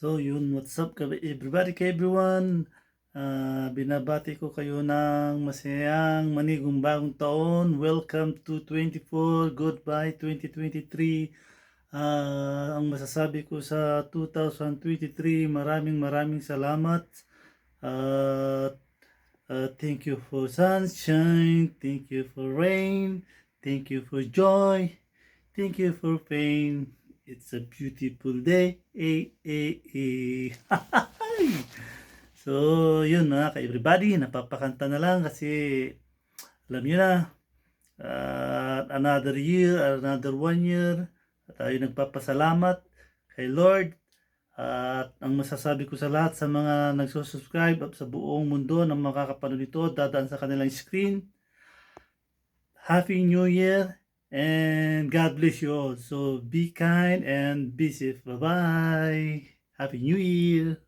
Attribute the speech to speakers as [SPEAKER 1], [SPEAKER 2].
[SPEAKER 1] So yun, what's up everybody, everyone? Binabati ko kayo ng masayang manigong bagong taon. Welcome to 24, goodbye 2023. Ang masasabi ko sa 2023, maraming salamat. Thank you for sunshine, thank you for rain, thank you for joy, thank you for pain. It's a beautiful day. So, yun mga ka-everybody, napapakanta na lang kasi alam nyo na, another year, another 1 year, tayo nagpapasalamat kay Lord. At ang masasabi ko sa lahat sa mga nagsusubscribe at sa buong mundo na makakapanood nito, dadaan sa kanilang screen, Happy New Year and God bless you all. So be kind and be safe. Bye-bye. Happy New Year.